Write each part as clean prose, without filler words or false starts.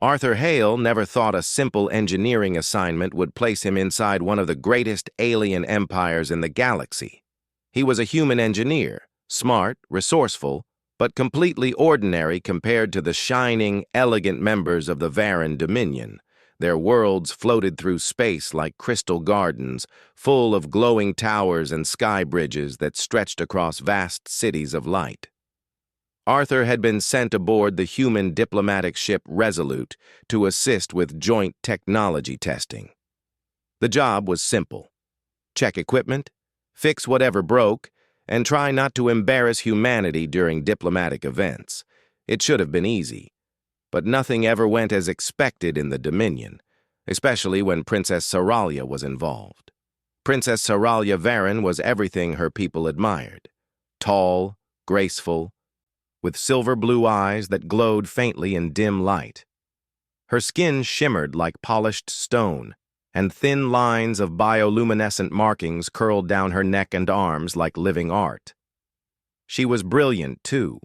Arthur Hale never thought a simple engineering assignment would place him inside one of the greatest alien empires in the galaxy. He was a human engineer, smart, resourceful, but completely ordinary compared to the shining, elegant members of the Varan Dominion. Their worlds floated through space like crystal gardens, full of glowing towers and sky bridges that stretched across vast cities of light. Arthur had been sent aboard the human diplomatic ship Resolute to assist with joint technology testing. The job was simple. Check equipment, fix whatever broke, and try not to embarrass humanity during diplomatic events. It should have been easy. But nothing ever went as expected in the Dominion, especially when Princess Saralia was involved. Princess Saralia Varan was everything her people admired. Tall, graceful, with silver blue eyes that glowed faintly in dim light. Her skin shimmered like polished stone, and thin lines of bioluminescent markings curled down her neck and arms like living art. She was brilliant, too,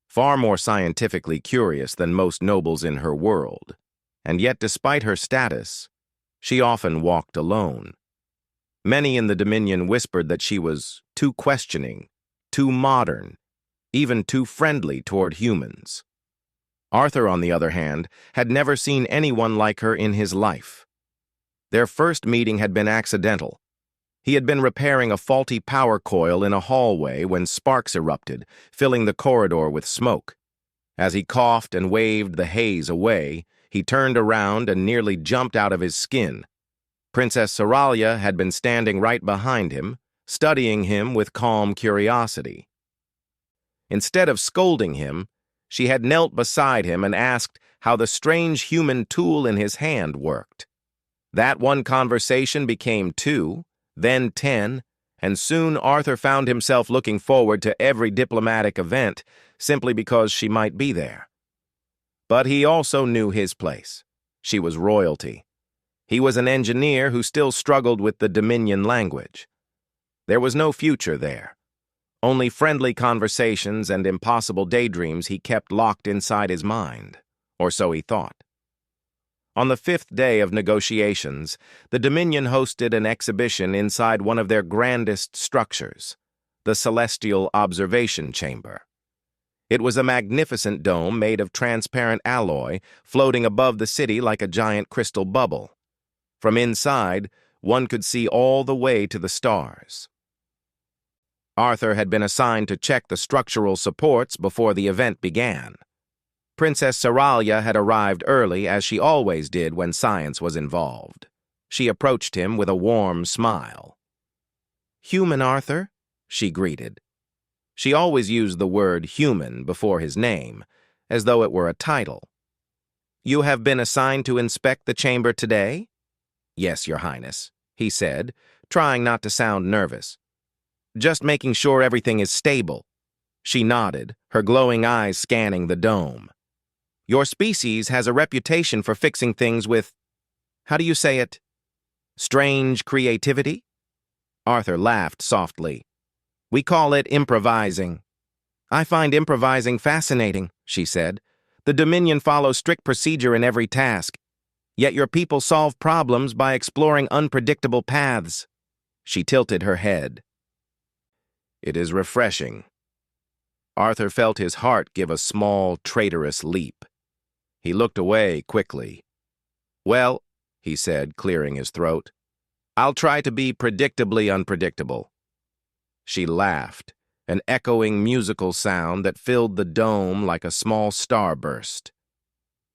far more scientifically curious than most nobles in her world, and yet despite her status, she often walked alone. Many in the Dominion whispered that she was too questioning, too modern, even too friendly toward humans. Arthur, on the other hand, had never seen anyone like her in his life. Their first meeting had been accidental. He had been repairing a faulty power coil in a hallway when sparks erupted, filling the corridor with smoke. As he coughed and waved the haze away, he turned around and nearly jumped out of his skin. Princess Saralia had been standing right behind him, studying him with calm curiosity. Instead of scolding him, she had knelt beside him and asked how the strange human tool in his hand worked. That one conversation became 2, then 10, and soon Arthur found himself looking forward to every diplomatic event simply because she might be there. But he also knew his place. She was royalty. He was an engineer who still struggled with the Dominion language. There was no future there. Only friendly conversations and impossible daydreams he kept locked inside his mind, or so he thought. On the 5th day of negotiations, the Dominion hosted an exhibition inside one of their grandest structures, the Celestial Observation Chamber. It was a magnificent dome made of transparent alloy, floating above the city like a giant crystal bubble. From inside, one could see all the way to the stars. Arthur had been assigned to check the structural supports before the event began. Princess Saralia had arrived early, as she always did when science was involved. She approached him with a warm smile. "Human Arthur," she greeted. She always used the word human before his name, as though it were a title. "You have been assigned to inspect the chamber today?" "Yes, Your Highness," he said, trying not to sound nervous. "Just making sure everything is stable." She nodded, her glowing eyes scanning the dome. "Your species has a reputation for fixing things with, how do you say it, strange creativity?" Arthur laughed softly. "We call it improvising." "I find improvising fascinating," she said. "The Dominion follows strict procedure in every task, yet your people solve problems by exploring unpredictable paths." She tilted her head. "It is refreshing." Arthur felt his heart give a small, traitorous leap. He looked away quickly. "Well," he said, clearing his throat, "I'll try to be predictably unpredictable." She laughed, an echoing musical sound that filled the dome like a small starburst.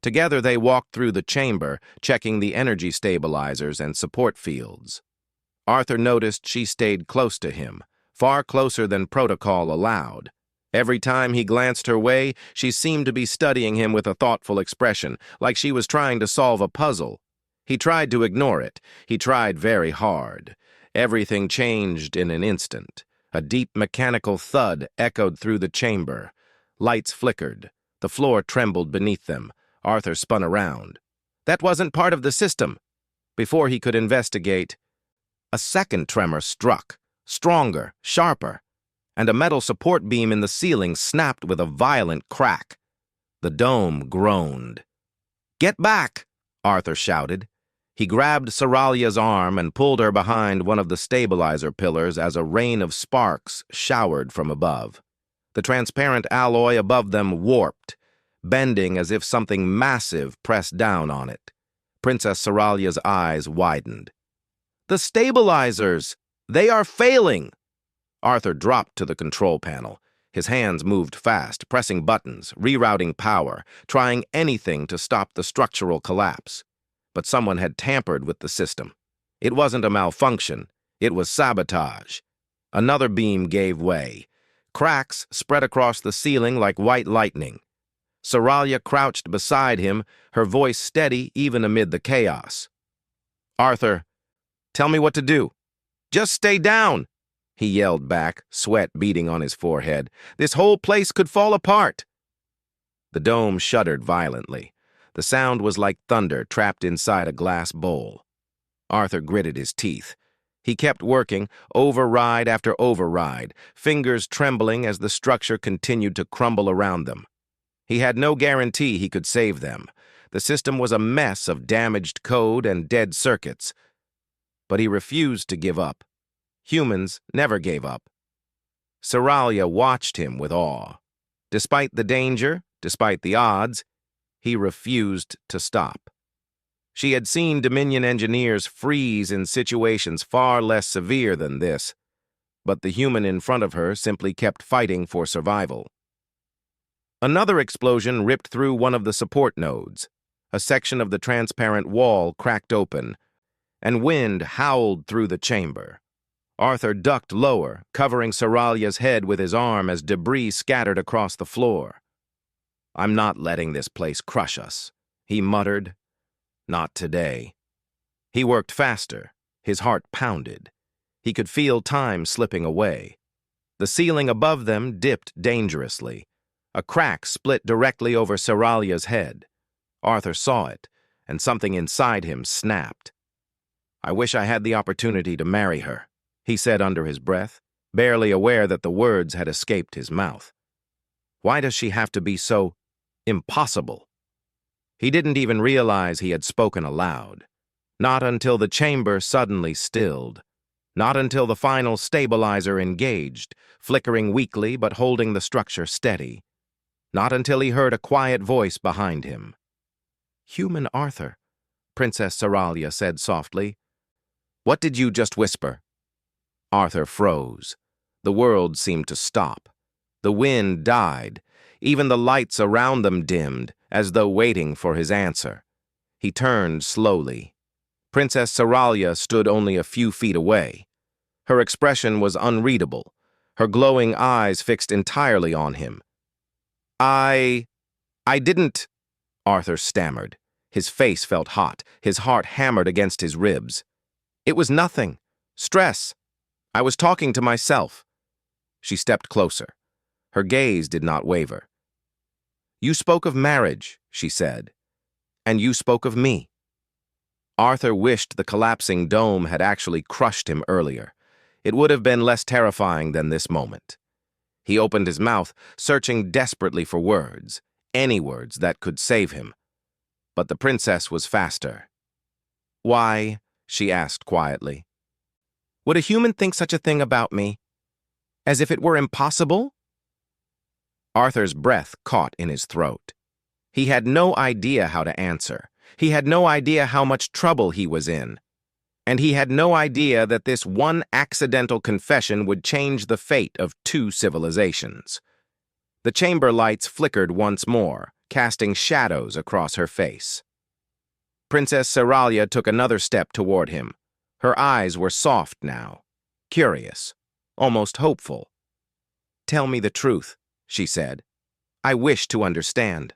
Together they walked through the chamber, checking the energy stabilizers and support fields. Arthur noticed she stayed close to him, far closer than protocol allowed. Every time he glanced her way, she seemed to be studying him with a thoughtful expression, like she was trying to solve a puzzle. He tried to ignore it. He tried very hard. Everything changed in an instant. A deep mechanical thud echoed through the chamber. Lights flickered. The floor trembled beneath them. Arthur spun around. That wasn't part of the system. Before he could investigate, a second tremor struck, stronger, sharper, and a metal support beam in the ceiling snapped with a violent crack. The dome groaned. "Get back!" Arthur shouted. He grabbed Soralia's arm and pulled her behind one of the stabilizer pillars as a rain of sparks showered from above. The transparent alloy above them warped, bending as if something massive pressed down on it. Princess Soralia's eyes widened. "The stabilizers! They are failing!" Arthur dropped to the control panel. His hands moved fast, pressing buttons, rerouting power, trying anything to stop the structural collapse. But someone had tampered with the system. It wasn't a malfunction. It was sabotage. Another beam gave way. Cracks spread across the ceiling like white lightning. Soralia crouched beside him, her voice steady even amid the chaos. "Arthur, tell me what to do." "Just stay down," he yelled back, sweat beading on his forehead. "This whole place could fall apart." The dome shuddered violently. The sound was like thunder trapped inside a glass bowl. Arthur gritted his teeth. He kept working, override after override, fingers trembling as the structure continued to crumble around them. He had no guarantee he could save them. The system was a mess of damaged code and dead circuits. But he refused to give up. Humans never gave up. Soralia watched him with awe. Despite the danger, despite the odds, he refused to stop. She had seen Dominion engineers freeze in situations far less severe than this, but the human in front of her simply kept fighting for survival. Another explosion ripped through one of the support nodes. A section of the transparent wall cracked open, and wind howled through the chamber. Arthur ducked lower, covering Soralia's head with his arm as debris scattered across the floor. "I'm not letting this place crush us," he muttered. "Not today." He worked faster. His heart pounded. He could feel time slipping away. The ceiling above them dipped dangerously. A crack split directly over Soralia's head. Arthur saw it, and something inside him snapped. "I wish I had the opportunity to marry her," he said under his breath, barely aware that the words had escaped his mouth. "Why does she have to be so impossible?" He didn't even realize he had spoken aloud. Not until the chamber suddenly stilled. Not until the final stabilizer engaged, flickering weakly but holding the structure steady. Not until he heard a quiet voice behind him. "Human Arthur," Princess Soralia said softly. "What did you just whisper?" Arthur froze. The world seemed to stop. The wind died. Even the lights around them dimmed, as though waiting for his answer. He turned slowly. Princess Soralia stood only a few feet away. Her expression was unreadable, her glowing eyes fixed entirely on him. I didn't," Arthur stammered. His face felt hot, his heart hammered against his ribs. "It was nothing. Stress. I was talking to myself." She stepped closer. Her gaze did not waver. "You spoke of marriage," she said, "and you spoke of me." Arthur wished the collapsing dome had actually crushed him earlier. It would have been less terrifying than this moment. He opened his mouth, searching desperately for words, any words that could save him. But the princess was faster. "Why?" she asked quietly. "Would a human think such a thing about me? As if it were impossible?" Arthur's breath caught in his throat. He had no idea how to answer. He had no idea how much trouble he was in. And he had no idea that this one accidental confession would change the fate of 2 civilizations. The chamber lights flickered once more, casting shadows across her face. Princess Soralia took another step toward him. Her eyes were soft now, curious, almost hopeful. "Tell me the truth," she said. "I wish to understand."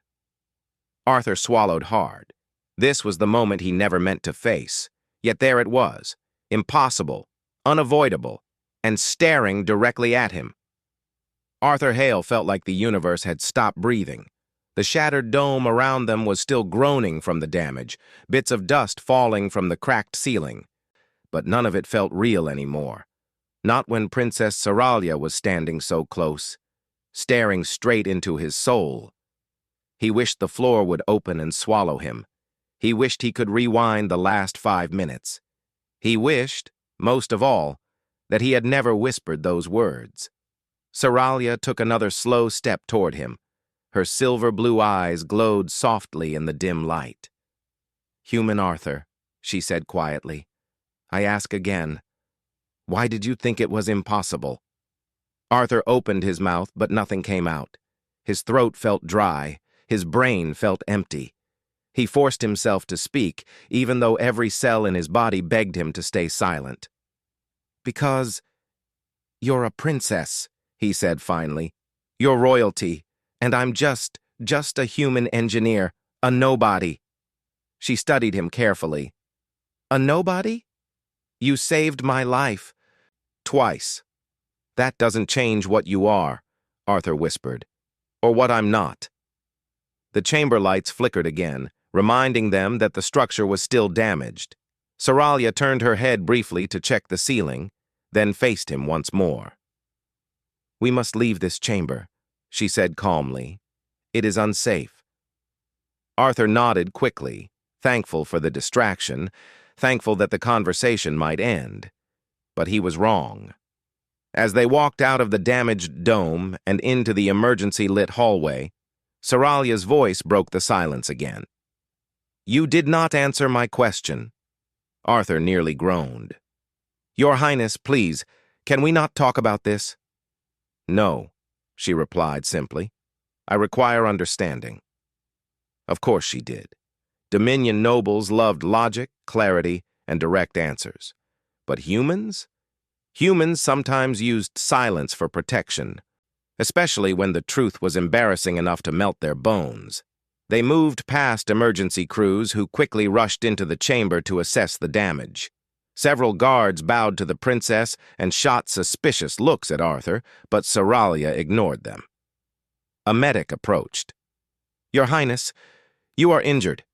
Arthur swallowed hard. This was the moment he never meant to face. Yet there it was, impossible, unavoidable, and staring directly at him. Arthur Hale felt like the universe had stopped breathing. The shattered dome around them was still groaning from the damage, bits of dust falling from the cracked ceiling. But none of it felt real anymore. Not when Princess Soralia was standing so close, staring straight into his soul. He wished the floor would open and swallow him, He wished he could rewind the last 5 minutes. He wished, most of all, that he had never whispered those words. Saralia took another slow step toward him. Her silver-blue eyes glowed softly in the dim light. "Human Arthur," she said quietly, "I ask again, why did you think it was impossible?" Arthur opened his mouth, but nothing came out. His throat felt dry. His brain felt empty. He forced himself to speak, even though every cell in his body begged him to stay silent. "Because you're a princess," he said finally. "You're royalty, and I'm just a human engineer, a nobody." She studied him carefully. "A nobody? You saved my life. Twice. That doesn't change what you are," Arthur whispered, "or what I'm not." The chamber lights flickered again, reminding them that the structure was still damaged. Saralia turned her head briefly to check the ceiling, then faced him once more. "We must leave this chamber," she said calmly. "It is unsafe." Arthur nodded quickly, thankful for the distraction, thankful that the conversation might end. But he was wrong. As they walked out of the damaged dome and into the emergency-lit hallway, Saralia's voice broke the silence again. "You did not answer my question." Arthur nearly groaned. "Your Highness, please, can we not talk about this?" "No," she replied simply. "I require understanding." Of course she did. Dominion nobles loved logic, clarity, and direct answers. But humans? Humans sometimes used silence for protection, especially when the truth was embarrassing enough to melt their bones. They moved past emergency crews who quickly rushed into the chamber to assess the damage. Several guards bowed to the princess and shot suspicious looks at Arthur, but Saralia ignored them. A medic approached. "Your Highness, you are injured."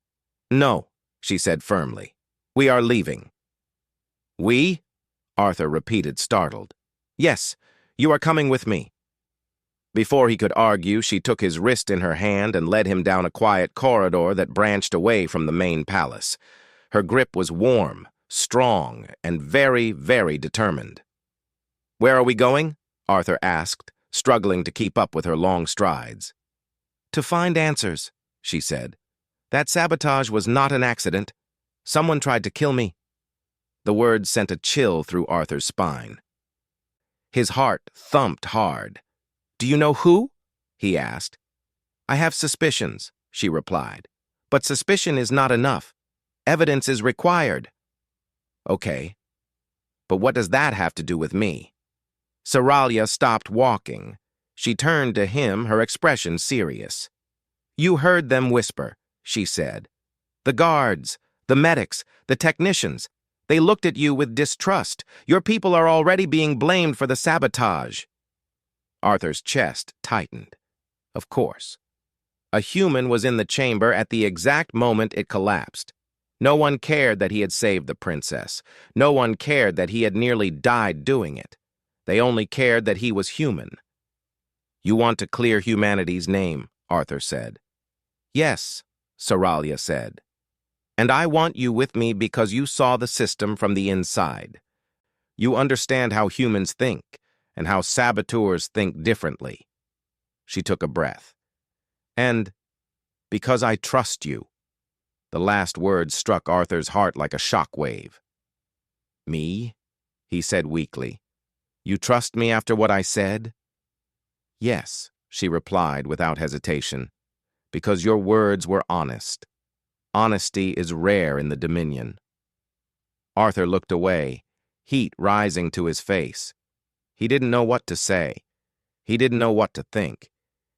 "No," she said firmly. "We are leaving." "We?" Arthur repeated, startled. "Yes, you are coming with me." Before he could argue, she took his wrist in her hand and led him down a quiet corridor that branched away from the main palace. Her grip was warm, strong, and very, very determined. "Where are we going?" Arthur asked, struggling to keep up with her long strides. "To find answers," she said. "That sabotage was not an accident. Someone tried to kill me." The words sent a chill through Arthur's spine. His heart thumped hard. "Do you know who?" he asked. "I have suspicions," she replied. "But suspicion is not enough. Evidence is required." "Okay. But what does that have to do with me?" Saralia stopped walking. She turned to him, her expression serious. "You heard them whisper," she said. "The guards, the medics, the technicians. They looked at you with distrust. Your people are already being blamed for the sabotage." Arthur's chest tightened. Of course. A human was in the chamber at the exact moment it collapsed. No one cared that he had saved the princess. No one cared that he had nearly died doing it. They only cared that he was human. "You want to clear humanity's name," Arthur said. "Yes," Saralia said. "And I want you with me because you saw the system from the inside. You understand how humans think and how saboteurs think differently." She took a breath. "And because I trust you." The last words struck Arthur's heart like a shockwave. "Me?" he said weakly. "You trust me after what I said?" "Yes," she replied without hesitation, "because your words were honest. Honesty is rare in the Dominion." Arthur looked away, heat rising to his face. He didn't know what to say. He didn't know what to think.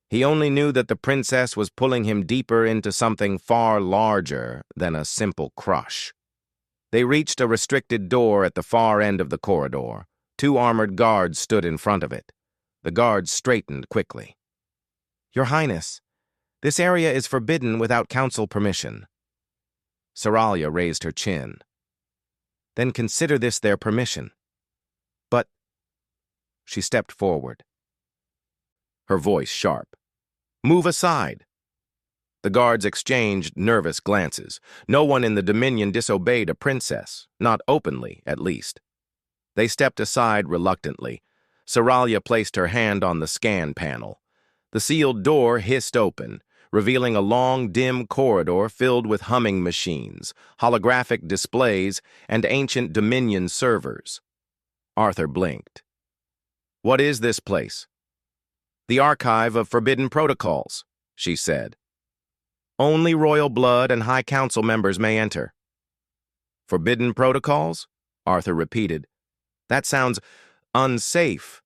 He only knew that the princess was pulling him deeper into something far larger than a simple crush. They reached a restricted door at the far end of the corridor. 2 armored guards stood in front of it. The guards straightened quickly. "Your Highness, this area is forbidden without council permission." Saralia raised her chin. "Then consider this their permission." "But—" She stepped forward, her voice sharp. "Move aside." The guards exchanged nervous glances. No one in the Dominion disobeyed a princess, not openly, at least. They stepped aside reluctantly. Saralia placed her hand on the scan panel. The sealed door hissed open, revealing a long, dim corridor filled with humming machines, holographic displays, and ancient Dominion servers. Arthur blinked. "What is this place?" "The Archive of Forbidden Protocols," she said. "Only royal blood and High Council members may enter." "Forbidden Protocols?" Arthur repeated. "That sounds unsafe."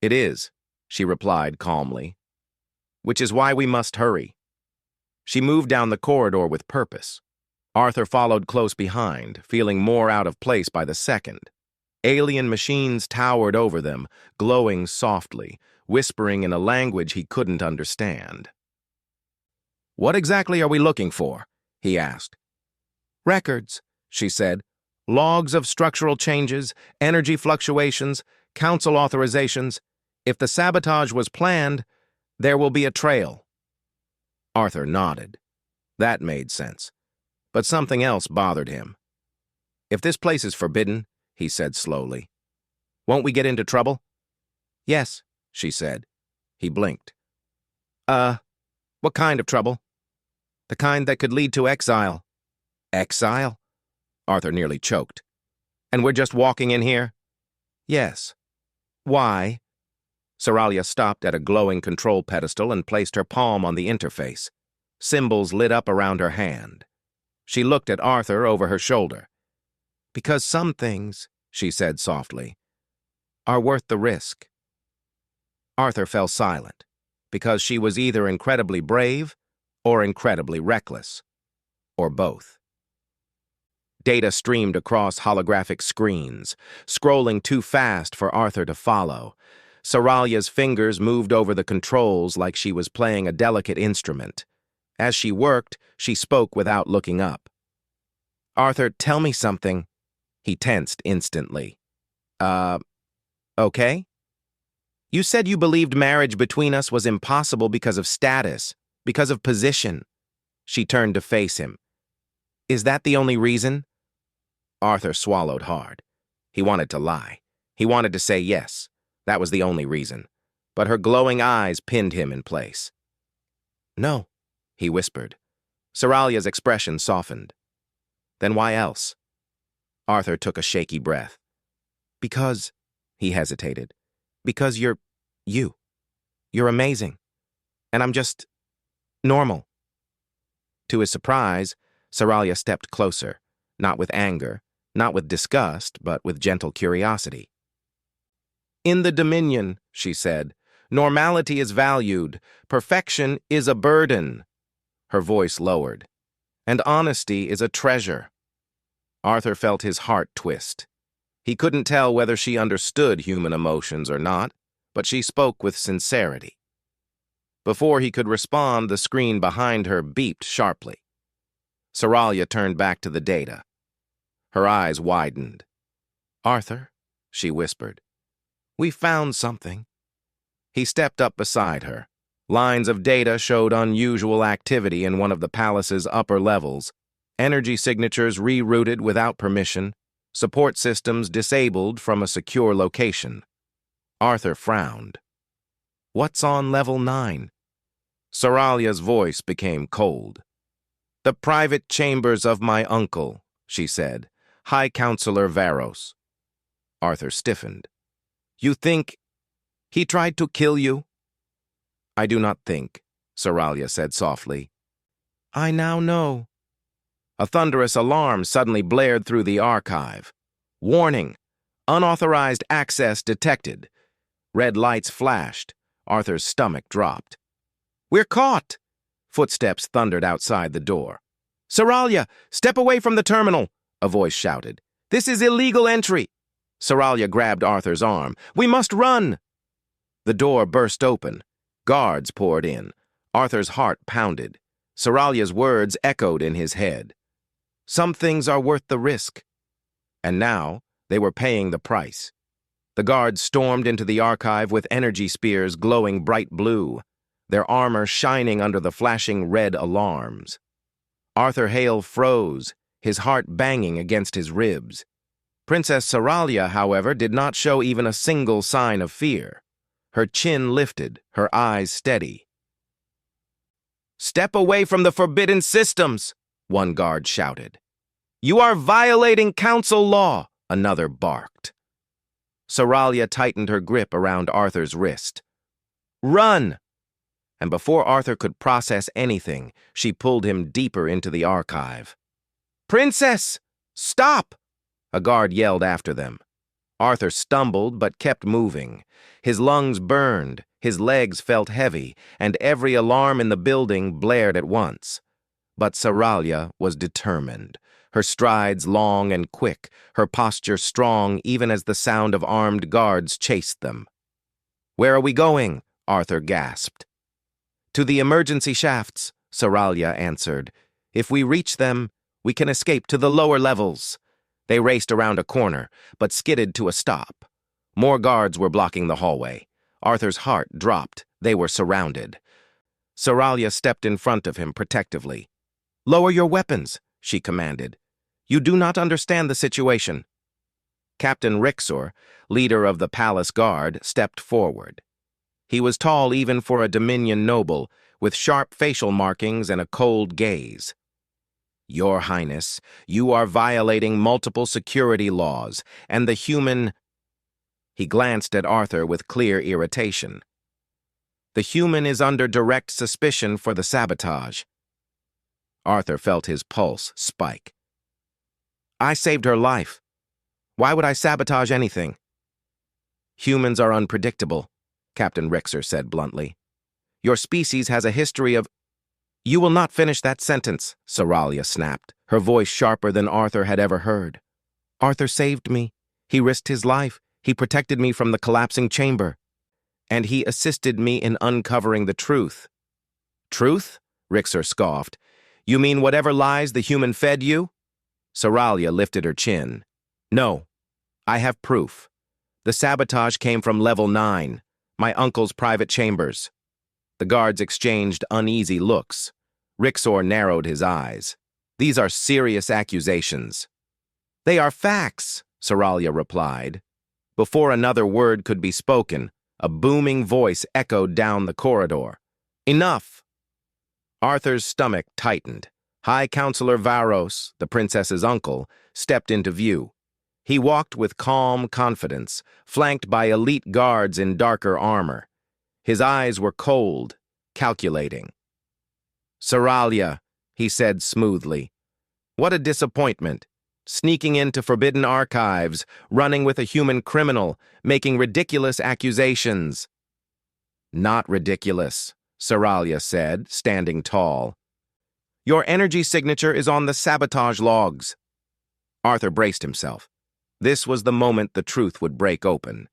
"It is," she replied calmly. "Which is why we must hurry." She moved down the corridor with purpose. Arthur followed close behind, feeling more out of place by the second. Alien machines towered over them, glowing softly, whispering in a language he couldn't understand. "What exactly are we looking for?" he asked. "Records," she said. "Logs of structural changes, energy fluctuations, council authorizations. If the sabotage was planned, there will be a trail." Arthur nodded. That made sense. But something else bothered him. "If this place is forbidden," he said slowly, "won't we get into trouble?" "Yes," she said. He blinked. What kind of trouble?" "The kind that could lead to exile." "Exile?" Arthur nearly choked. "And we're just walking in here?" "Yes." "Why?" Saralia stopped at a glowing control pedestal and placed her palm on the interface. Symbols lit up around her hand. She looked at Arthur over her shoulder. "Because some things," she said softly, "are worth the risk." Arthur fell silent, because she was either incredibly brave or incredibly reckless, or both. Data streamed across holographic screens, scrolling too fast for Arthur to follow. Saralia's fingers moved over the controls like she was playing a delicate instrument. As she worked, she spoke without looking up. "Arthur, tell me something." He tensed instantly. Okay? "You said you believed marriage between us was impossible because of status, because of position." She turned to face him. "Is that the only reason?" Arthur swallowed hard. He wanted to lie. He wanted to say yes. That was the only reason. But her glowing eyes pinned him in place. "No," he whispered. Saralia's expression softened. "Then why else?" Arthur took a shaky breath. "Because," he hesitated, "because you're you. You're amazing. And I'm just normal." To his surprise, Saralia stepped closer, not with anger, not with disgust, but with gentle curiosity. "In the Dominion," she said, "normality is valued. Perfection is a burden." Her voice lowered. "And honesty is a treasure." Arthur felt his heart twist. He couldn't tell whether she understood human emotions or not, but she spoke with sincerity. Before he could respond, the screen behind her beeped sharply. Saralia turned back to the data. Her eyes widened. "Arthur," she whispered, "we found something." He stepped up beside her. Lines of data showed unusual activity in one of the palace's upper levels. Energy signatures rerouted without permission. Support systems disabled from a secure location. Arthur frowned. "What's on level 9? Saralia's voice became cold. "The private chambers of my uncle," she said. "High Counselor Varos." Arthur stiffened. "You think he tried to kill you?" "I do not think," Saralia said softly. "I now know." A thunderous alarm suddenly blared through the archive. "Warning! Unauthorized access detected." Red lights flashed. Arthur's stomach dropped. "We're caught!" Footsteps thundered outside the door. "Saralia, step away from the terminal!" a voice shouted. "This is illegal entry!" Saralia grabbed Arthur's arm. "We must run!" The door burst open. Guards poured in. Arthur's heart pounded. Saralia's words echoed in his head. Some things are worth the risk. And now, they were paying the price. The guards stormed into the archive with energy spears glowing bright blue. their armor shining under the flashing red alarms. Arthur Hale froze, his heart banging against his ribs. Princess Seralia, however, did not show even a single sign of fear. Her chin lifted, her eyes steady. "Step away from the forbidden systems," one guard shouted. "You are violating council law," another barked. Seralia tightened her grip around Arthur's wrist. "Run!" And before Arthur could process anything, she pulled him deeper into the archive. "Princess! Stop!" a guard yelled after them. Arthur stumbled but kept moving. His lungs burned, his legs felt heavy, and every alarm in the building blared at once. But Seralia was determined, her strides long and quick, her posture strong even as the sound of armed guards chased them. "Where are we going?" Arthur gasped. "To the emergency shafts," Seralia answered. "If we reach them, we can escape to the lower levels." They raced around a corner, but skidded to a stop. More guards were blocking the hallway. Arthur's heart dropped. They were surrounded. Seralia stepped in front of him protectively. "Lower your weapons," she commanded. "You do not understand the situation." Captain Rixor, leader of the palace guard, stepped forward. He was tall even for a Dominion noble, with sharp facial markings and a cold gaze. "Your Highness, you are violating multiple security laws, and the human—" He glanced at Arthur with clear irritation. "The human is under direct suspicion for the sabotage." Arthur felt his pulse spike. "I saved her life. Why would I sabotage anything?" "Humans are unpredictable," Captain Rixor said bluntly. "Your species has a history of—" "You will not finish that sentence," Seralia snapped, her voice sharper than Arthur had ever heard. "Arthur saved me. He risked his life. He protected me from the collapsing chamber. And he assisted me in uncovering the truth." "Truth?" Rixor scoffed. "You mean whatever lies the human fed you?" Seralia lifted her chin. "No, I have proof. The sabotage came from level 9, my uncle's private chambers." The guards exchanged uneasy looks. Rixor narrowed his eyes. "These are serious accusations." "They are facts," Seralia replied. Before another word could be spoken, a booming voice echoed down the corridor. "Enough!" Arthur's stomach tightened. High Counselor Varos, the princess's uncle, stepped into view. He walked with calm confidence, flanked by elite guards in darker armor. His eyes were cold, calculating. "Seralia," he said smoothly. "What a disappointment. Sneaking into forbidden archives, running with a human criminal, making ridiculous accusations." "Not ridiculous," Seralia said, standing tall. "Your energy signature is on the sabotage logs." Arthur braced himself. This was the moment the truth would break open.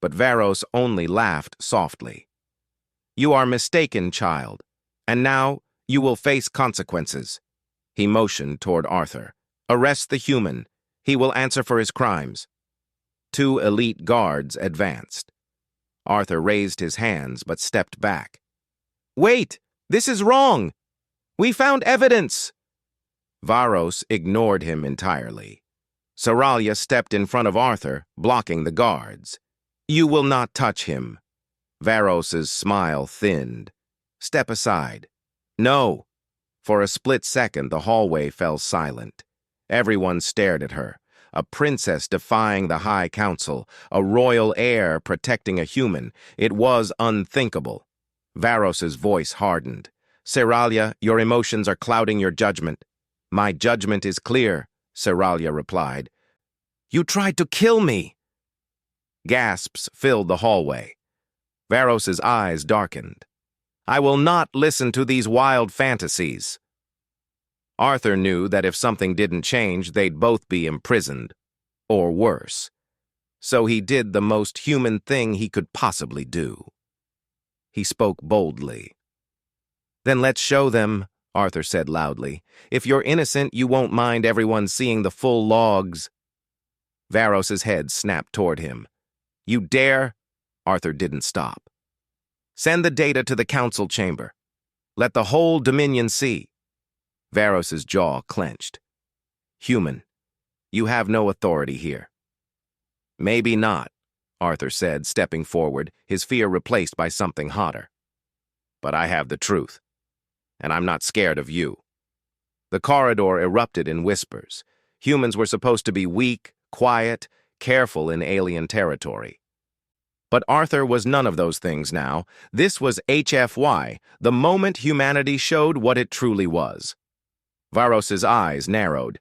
But Varos only laughed softly. "You are mistaken, child, and now you will face consequences." He motioned toward Arthur. "Arrest the human. He will answer for his crimes." 2 elite guards advanced. Arthur raised his hands but stepped back. "Wait! This is wrong! We found evidence!" Varos ignored him entirely. Seralia stepped in front of Arthur, blocking the guards. "You will not touch him." Varos's smile thinned. "Step aside." "No." For a split second, the hallway fell silent. Everyone stared at her. A princess defying the High Council, a royal heir protecting a human. It was unthinkable. Varos's voice hardened. "Seralia, your emotions are clouding your judgment." "My judgment is clear," Seralia replied. "You tried to kill me!" Gasps filled the hallway. Varos's eyes darkened. "I will not listen to these wild fantasies." Arthur knew that if something didn't change, they'd both be imprisoned, or worse. So he did the most human thing he could possibly do. He spoke boldly. "Then let's show them," Arthur said loudly. "If you're innocent, you won't mind everyone seeing the full logs." Varos's head snapped toward him. "You dare?" Arthur didn't stop. Send the data to the council chamber. Let the whole Dominion see. Varos's jaw clenched. Human, you have no authority here. Maybe not, Arthur said, stepping forward, his fear replaced by something hotter. But I have the truth, and I'm not scared of you. The corridor erupted in whispers. Humans were supposed to be weak, quiet, careful in alien territory. But Arthur was none of those things now. This was HFY, the moment humanity showed what it truly was. Varos's eyes narrowed.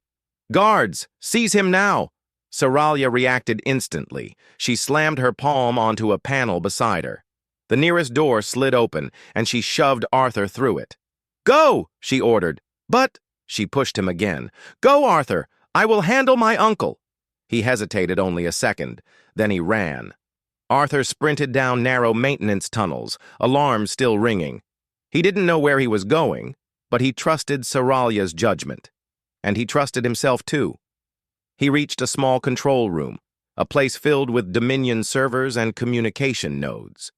Guards, seize him now! Saralia reacted instantly. She slammed her palm onto a panel beside her. The nearest door slid open, and she shoved Arthur through it. Go, she ordered. But, she pushed him again. Go, Arthur! I will handle my uncle! He hesitated only a second. Then he ran. Arthur sprinted down narrow maintenance tunnels, alarms still ringing. He didn't know where he was going, but he trusted Saralia's judgment. And he trusted himself too. He reached a small control room, a place filled with Dominion servers and communication nodes.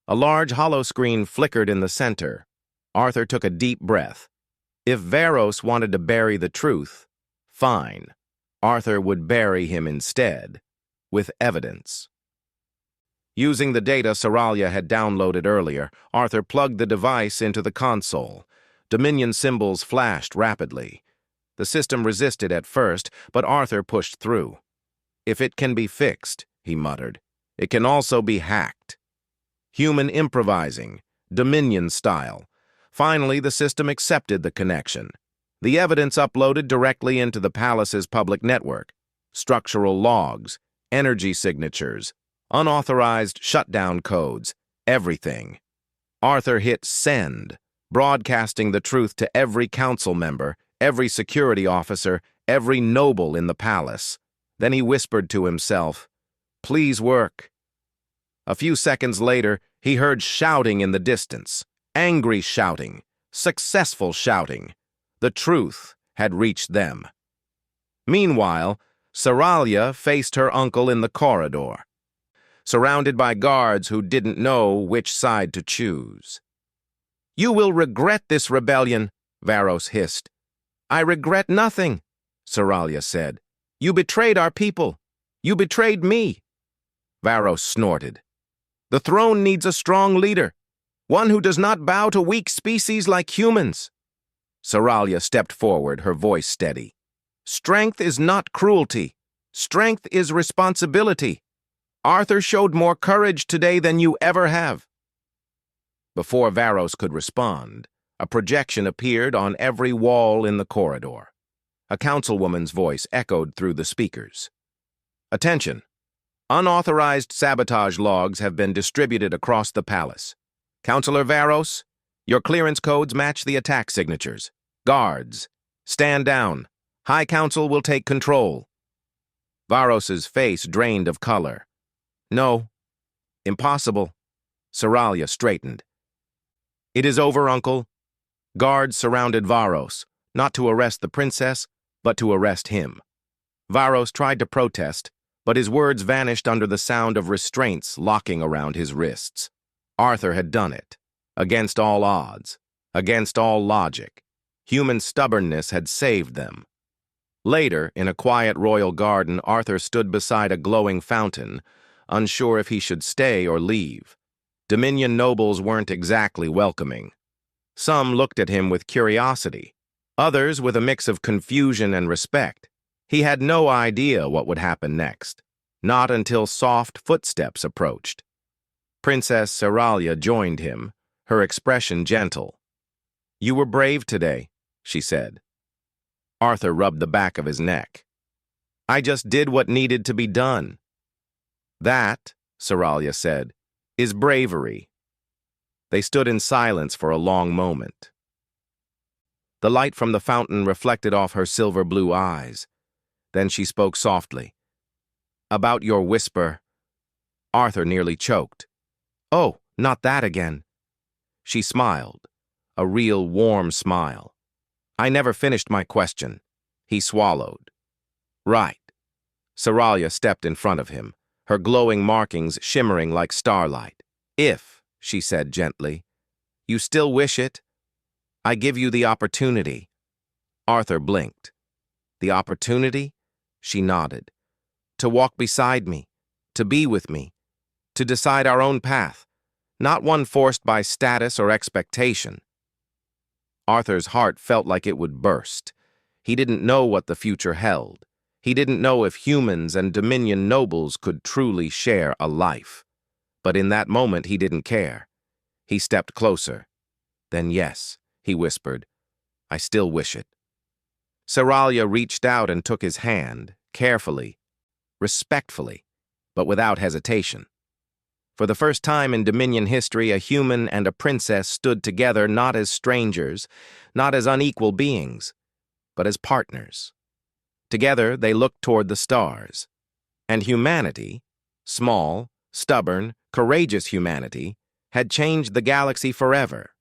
A large holoscreen flickered in the center. Arthur took a deep breath. If Varos wanted to bury the truth, fine. Arthur would bury him instead, with evidence. Using the data Saralia had downloaded earlier, Arthur plugged the device into the console. Dominion symbols flashed rapidly. The system resisted at first, but Arthur pushed through. If it can be fixed, he muttered, it can also be hacked. Human improvising, Dominion style. Finally, the system accepted the connection. The evidence uploaded directly into the palace's public network. Structural logs, energy signatures, unauthorized shutdown codes, everything. Arthur hit send, broadcasting the truth to every council member, every security officer, every noble in the palace. Then he whispered to himself, "Please work." A few seconds later, he heard shouting in the distance. Angry shouting, successful shouting. The truth had reached them. Meanwhile, Saralia faced her uncle in the corridor, surrounded by guards who didn't know which side to choose. "You will regret this rebellion," Varos hissed. "I regret nothing," Saralia said. "You betrayed our people. You betrayed me." Varos snorted. "The throne needs a strong leader, one who does not bow to weak species like humans." Saralia stepped forward, her voice steady. "Strength is not cruelty. Strength is responsibility. Arthur showed more courage today than you ever have." Before Varos could respond, a projection appeared on every wall in the corridor. A councilwoman's voice echoed through the speakers. "Attention! Unauthorized sabotage logs have been distributed across the palace. Councillor Varos, your clearance codes match the attack signatures. Guards, stand down. High Council will take control." Varos's face drained of color. "No. Impossible." Saralia straightened. "It is over, Uncle." Guards surrounded Varos, not to arrest the princess, but to arrest him. Varos tried to protest, but his words vanished under the sound of restraints locking around his wrists. Arthur had done it, against all odds, against all logic. Human stubbornness had saved them. Later, in a quiet royal garden, Arthur stood beside a glowing fountain, unsure if he should stay or leave. Dominion nobles weren't exactly welcoming. Some looked at him with curiosity, others with a mix of confusion and respect. He had no idea what would happen next, not until soft footsteps approached. Princess Saralia joined him, her expression gentle. "You were brave today," she said. Arthur rubbed the back of his neck. "I just did what needed to be done." "That," Saralia said, "is bravery." They stood in silence for a long moment. The light from the fountain reflected off her silver-blue eyes. Then she spoke softly. "About your whisper." Arthur nearly choked. "Oh, not that again." She smiled, a real warm smile. "I never finished my question." He swallowed. "Right." Saralia stepped in front of him, her glowing markings shimmering like starlight. "If," she said gently. You still wish it? I give you the opportunity. Arthur blinked. The opportunity? She nodded. To walk beside me, to be with me, to decide our own path, not one forced by status or expectation. Arthur's heart felt like it would burst. He didn't know what the future held. He didn't know if humans and Dominion nobles could truly share a life. But in that moment, he didn't care. He stepped closer. Then yes, he whispered, I still wish it. Saralia reached out and took his hand, carefully, respectfully, but without hesitation. For the first time in Dominion history, a human and a princess stood together not as strangers, not as unequal beings, but as partners. Together, they looked toward the stars. And humanity, small, stubborn, courageous humanity, had changed the galaxy forever.